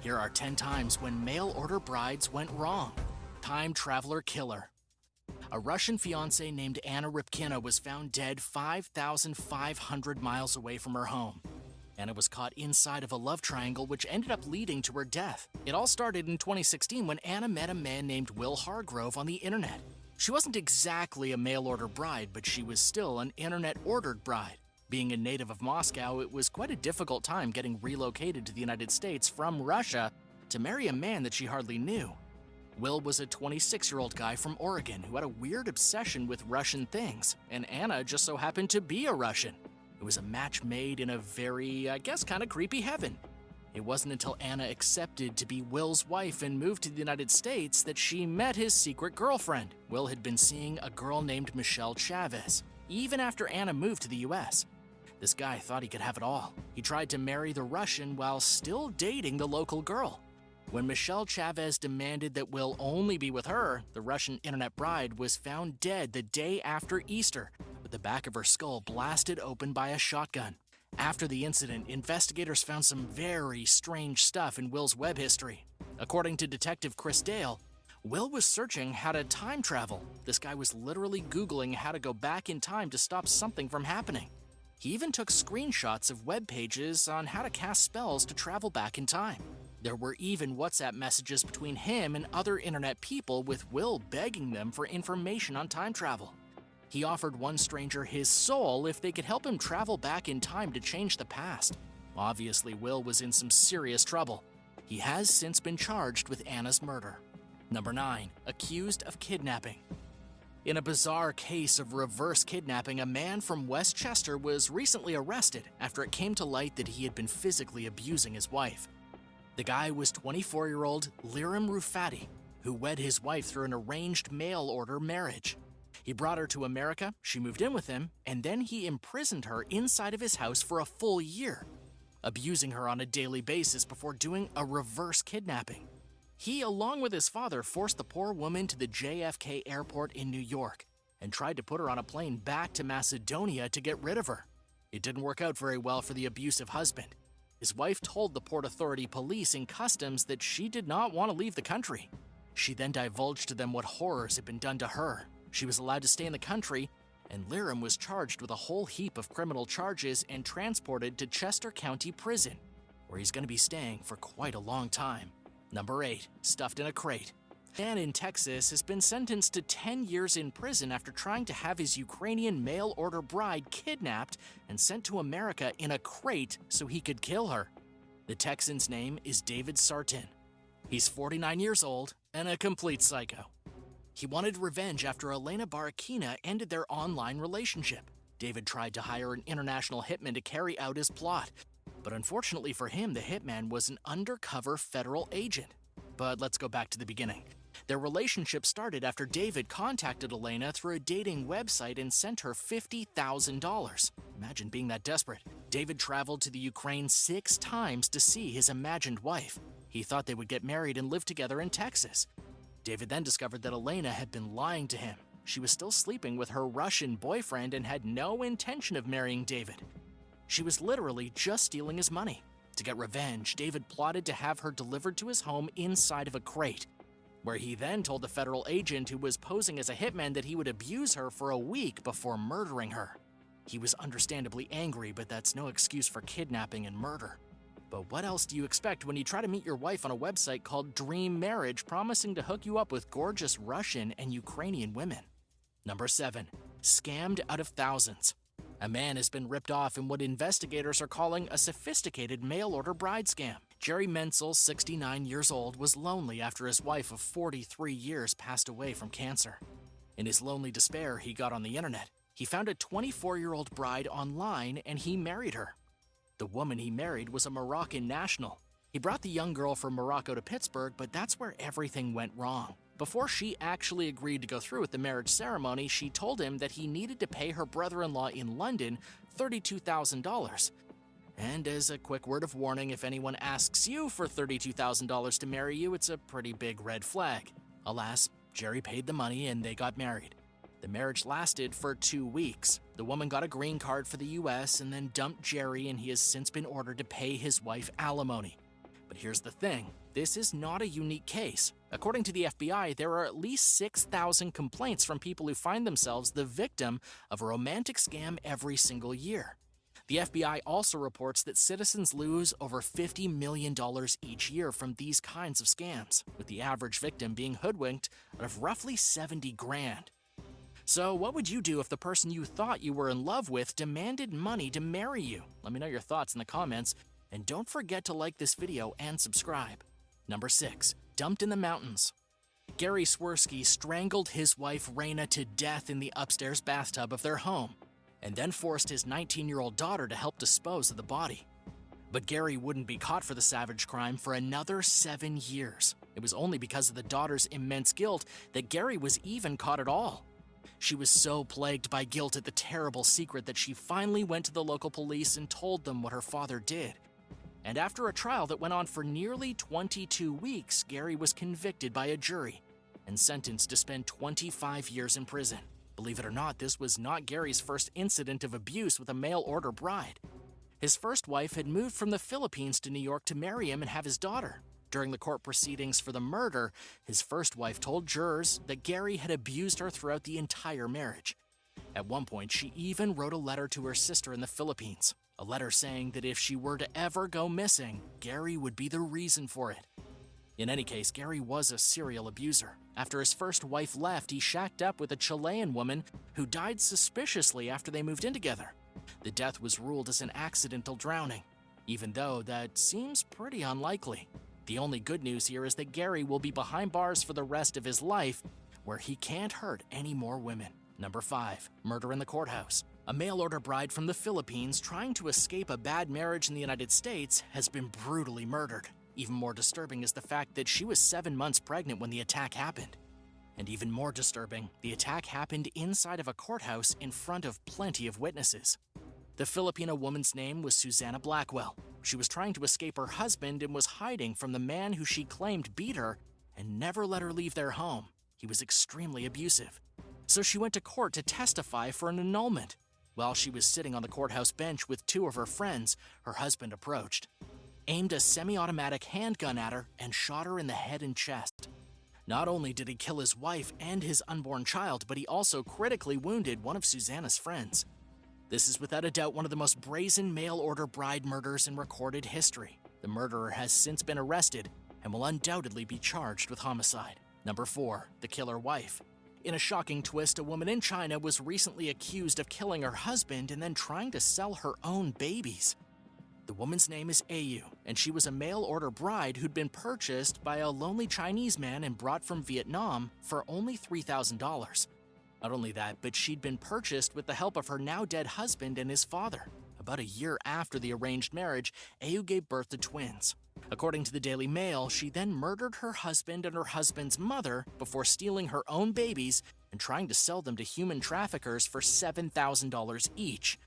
Here are 10 times when mail order brides went wrong. Time traveler killer. A Russian fiancée named Anna Rybkina was found dead 5,500 miles away from her home. Anna was caught inside of a love triangle which ended up leading to her death. It all started in 2016 when Anna met a man named Will Hargrove on the internet. She wasn't exactly a mail-order bride, but she was still an internet-ordered bride. Being a native of Moscow, it was quite a difficult time getting relocated to the United States from Russia to marry a man that she hardly knew. Will was a 26-year-old guy from Oregon who had a weird obsession with Russian things, and Anna just so happened to be a Russian. It was a match made in a very, kind of creepy heaven. It wasn't until Anna accepted to be Will's wife and moved to the United States that she met his secret girlfriend. Will had been seeing a girl named Michelle Chavez, even after Anna moved to the US. This guy thought he could have it all. He tried to marry the Russian while still dating the local girl. When Michelle Chavez demanded that Will only be with her, the Russian internet bride was found dead the day after Easter, with the back of her skull blasted open by a shotgun. After the incident, investigators found some very strange stuff in Will's web history. According to Detective Chris Dale, Will was searching how to time travel. This guy was literally Googling how to go back in time to stop something from happening. He even took screenshots of web pages on how to cast spells to travel back in time. There were even WhatsApp messages between him and other internet people, with Will begging them for information on time travel. He offered one stranger his soul if they could help him travel back in time to change the past. Obviously, Will was in some serious trouble. He has since been charged with Anna's murder. Number 9. Accused of kidnapping. In a bizarre case of reverse kidnapping, a man from Westchester was recently arrested after it came to light that he had been physically abusing his wife. The guy was 24-year-old Liram Rufati, who wed his wife through an arranged mail-order marriage. He brought her to America, she moved in with him, and then he imprisoned her inside of his house for a full year, abusing her on a daily basis before doing a reverse kidnapping. He, along with his father, forced the poor woman to the JFK airport in New York and tried to put her on a plane back to Macedonia to get rid of her. It didn't work out very well for the abusive husband. His wife told the Port Authority police and customs that she did not want to leave the country. She then divulged to them what horrors had been done to her. She was allowed to stay in the country, and Liram was charged with a whole heap of criminal charges and transported to Chester County Prison, where he's going to be staying for quite a long time. Number 8. Stuffed in a crate. A man in Texas has been sentenced to 10 years in prison after trying to have his Ukrainian mail-order bride kidnapped and sent to America in a crate so he could kill her. The Texan's name is David Sartin. He's 49 years old and a complete psycho. He wanted revenge after Elena Barakina ended their online relationship. David tried to hire an international hitman to carry out his plot, but unfortunately for him, the hitman was an undercover federal agent. But let's go back to the beginning. Their relationship started after David contacted Elena through a dating website and sent her $50,000. Imagine being that desperate. David traveled to the Ukraine 6 times to see his imagined wife. He thought they would get married and live together in Texas. David then discovered that Elena had been lying to him. She was still sleeping with her Russian boyfriend and had no intention of marrying David. She was literally just stealing his money. To get revenge, David plotted to have her delivered to his home inside of a crate, where he then told the federal agent who was posing as a hitman that he would abuse her for a week before murdering her. He was understandably angry, but that's no excuse for kidnapping and murder. But what else do you expect when you try to meet your wife on a website called Dream Marriage, promising to hook you up with gorgeous Russian and Ukrainian women? Number 7. Scammed out of thousands. A man has been ripped off in what investigators are calling a sophisticated mail-order bride scam. Jerry Menzel, 69 years old, was lonely after his wife of 43 years passed away from cancer. In his lonely despair, he got on the internet. He found a 24-year-old bride online and he married her. The woman he married was a Moroccan national. He brought the young girl from Morocco to Pittsburgh, but that's where everything went wrong. Before she actually agreed to go through with the marriage ceremony, she told him that he needed to pay her brother-in-law in London $32,000. And as a quick word of warning, if anyone asks you for $32,000 to marry you, it's a pretty big red flag. Alas, Jerry paid the money and they got married. The marriage lasted for 2 weeks. The woman got a green card for the US and then dumped Jerry, and he has since been ordered to pay his wife alimony. But here's the thing, this is not a unique case. According to the FBI, there are at least 6,000 complaints from people who find themselves the victim of a romantic scam every single year. The FBI also reports that citizens lose over $50 million each year from these kinds of scams, with the average victim being hoodwinked out of roughly 70 grand. So what would you do if the person you thought you were in love with demanded money to marry you? Let me know your thoughts in the comments, and don't forget to like this video and subscribe. Number 6. Dumped in the mountains. Gary Swirsky strangled his wife Raina to death in the upstairs bathtub of their home, and then forced his 19-year-old daughter to help dispose of the body. But Gary wouldn't be caught for the savage crime for another 7 years. It was only because of the daughter's immense guilt that Gary was even caught at all. She was so plagued by guilt at the terrible secret that she finally went to the local police and told them what her father did. And after a trial that went on for nearly 22 weeks, Gary was convicted by a jury and sentenced to spend 25 years in prison. Believe it or not, this was not Gary's first incident of abuse with a mail-order bride. His first wife had moved from the Philippines to New York to marry him and have his daughter. During the court proceedings for the murder, his first wife told jurors that Gary had abused her throughout the entire marriage. At one point, she even wrote a letter to her sister in the Philippines, a letter saying that if she were to ever go missing, Gary would be the reason for it. In any case, Gary was a serial abuser. After his first wife left, he shacked up with a Chilean woman who died suspiciously after they moved in together. The death was ruled as an accidental drowning, even though that seems pretty unlikely. The only good news here is that Gary will be behind bars for the rest of his life, where he can't hurt any more women. Number 5. Murder in the courthouse. A mail-order bride from the Philippines trying to escape a bad marriage in the United States has been brutally murdered. Even more disturbing is the fact that she was 7 months pregnant when the attack happened. And even more disturbing, the attack happened inside of a courthouse in front of plenty of witnesses. The Filipino woman's name was Susanna Blackwell. She was trying to escape her husband and was hiding from the man who she claimed beat her and never let her leave their home. He was extremely abusive. So she went to court to testify for an annulment. While she was sitting on the courthouse bench with 2 of her friends, her husband approached, aimed a semi-automatic handgun at her, and shot her in the head and chest. Not only did he kill his wife and his unborn child, but he also critically wounded one of Susanna's friends. This is without a doubt one of the most brazen mail-order bride murders in recorded history. The murderer has since been arrested and will undoubtedly be charged with homicide. Number 4. The killer wife. In a shocking twist, a woman in China was recently accused of killing her husband and then trying to sell her own babies. The woman's name is Ayu, and she was a mail-order bride who'd been purchased by a lonely Chinese man and brought from Vietnam for only $3,000. Not only that, but she'd been purchased with the help of her now-dead husband and his father. About a year after the arranged marriage, Ayu gave birth to twins. According to the Daily Mail, she then murdered her husband and her husband's mother before stealing her own babies and trying to sell them to human traffickers for $7,000 each.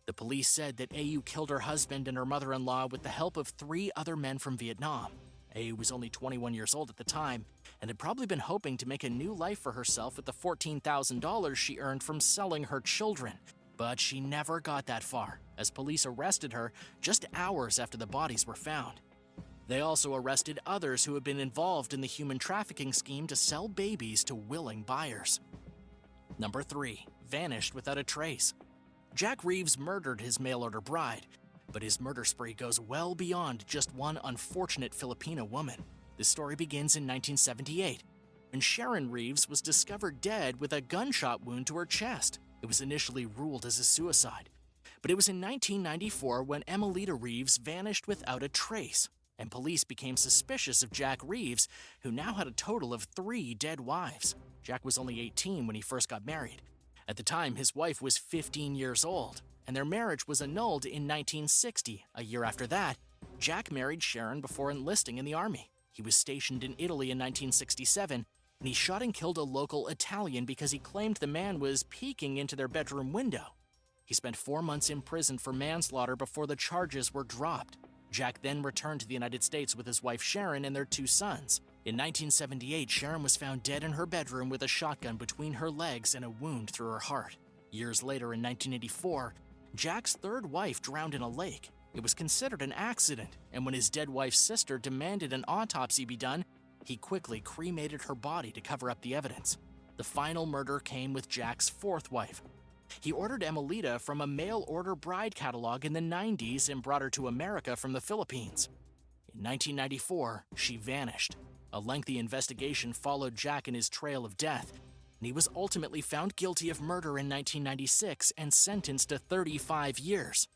The police said that Ayu killed her husband and her mother-in-law with the help of 3 other men from Vietnam. Ayu was only 21 years old at the time and had probably been hoping to make a new life for herself with the $14,000 she earned from selling her children. But she never got that far, as police arrested her just hours after the bodies were found. They also arrested others who had been involved in the human trafficking scheme to sell babies to willing buyers. Number 3. Vanished without a trace. Jack Reeves murdered his mail-order bride, but his murder spree goes well beyond just one unfortunate Filipino woman. The story begins in 1978, when Sharon Reeves was discovered dead with a gunshot wound to her chest. It was initially ruled as a suicide, but it was in 1994 when Emelita Reeves vanished without a trace, and police became suspicious of Jack Reeves, who now had a total of 3 dead wives. Jack was only 18 when he first got married. At the time, his wife was 15 years old, and their marriage was annulled in 1960. A year after that, Jack married Sharon before enlisting in the army. He was stationed in Italy in 1967, and he shot and killed a local Italian because he claimed the man was peeking into their bedroom window. He spent 4 months in prison for manslaughter before the charges were dropped. Jack then returned to the United States with his wife Sharon and their 2 sons. In 1978, Sharon was found dead in her bedroom with a shotgun between her legs and a wound through her heart. Years later, in 1984, Jack's 3rd wife drowned in a lake. It was considered an accident, and when his dead wife's sister demanded an autopsy be done, he quickly cremated her body to cover up the evidence. The final murder came with Jack's fourth wife. He ordered Emelita from a mail-order bride catalog in the 90s and brought her to America from the Philippines. In 1994, she vanished. A lengthy investigation followed Jack in his trail of death, and he was ultimately found guilty of murder in 1996 and sentenced to 35 years.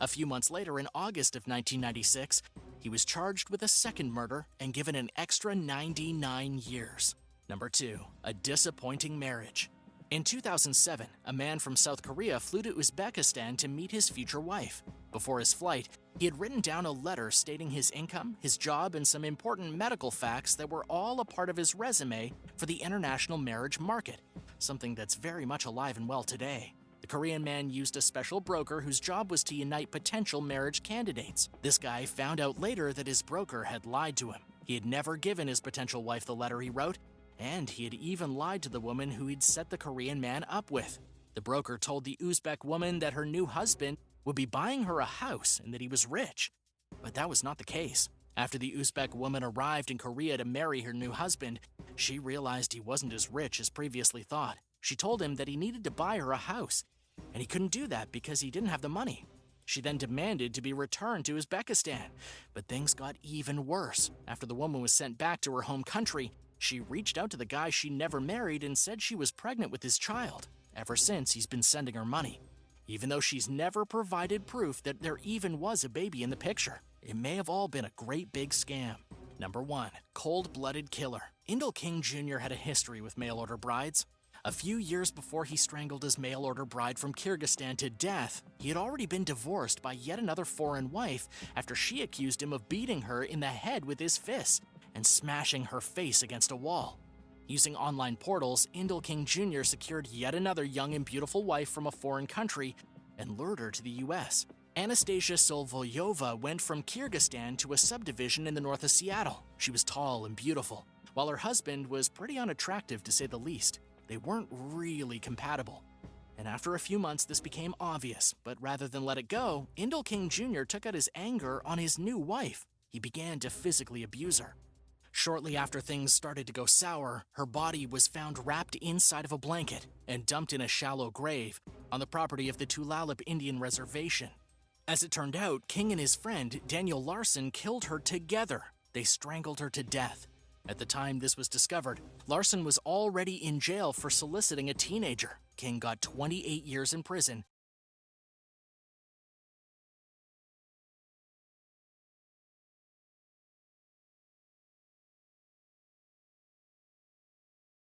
A few months later, in August of 1996, he was charged with a second murder and given an extra 99 years. Number 2. A disappointing marriage. In 2007, a man from South Korea flew to Uzbekistan to meet his future wife. Before his flight, he had written down a letter stating his income, his job, and some important medical facts that were all a part of his resume for the international marriage market, something that's very much alive and well today. The Korean man used a special broker whose job was to unite potential marriage candidates. This guy found out later that his broker had lied to him. He had never given his potential wife the letter he wrote, and he had even lied to the woman who he'd set the Korean man up with. The broker told the Uzbek woman that her new husband would be buying her a house and that he was rich. But that was not the case. After the Uzbek woman arrived in Korea to marry her new husband, she realized he wasn't as rich as previously thought. She told him that he needed to buy her a house, and he couldn't do that because he didn't have the money. She then demanded to be returned to Uzbekistan, but things got even worse. After the woman was sent back to her home country, she reached out to the guy she never married and said she was pregnant with his child. Ever since, he's been sending her money, even though she's never provided proof that there even was a baby in the picture. It may have all been a great big scam. Number 1. Cold-blooded killer. Indel King Jr. had a history with mail-order brides. A few years before he strangled his mail-order bride from Kyrgyzstan to death, he had already been divorced by yet another foreign wife after she accused him of beating her in the head with his fists and smashing her face against a wall. Using online portals, Indel King Jr. secured yet another young and beautiful wife from a foreign country and lured her to the US. Anastasia Solvoyova went from Kyrgyzstan to a subdivision in the north of Seattle. She was tall and beautiful, while her husband was pretty unattractive to say the least. They weren't really compatible. And after a few months, this became obvious, but rather than let it go, Indel King Jr. took out his anger on his new wife. He began to physically abuse her. Shortly after things started to go sour, her body was found wrapped inside of a blanket and dumped in a shallow grave on the property of the Tulalip Indian Reservation. As it turned out, King and his friend, Daniel Larson, killed her together. They strangled her to death. At the time this was discovered, Larson was already in jail for soliciting a teenager. King got 28 years in prison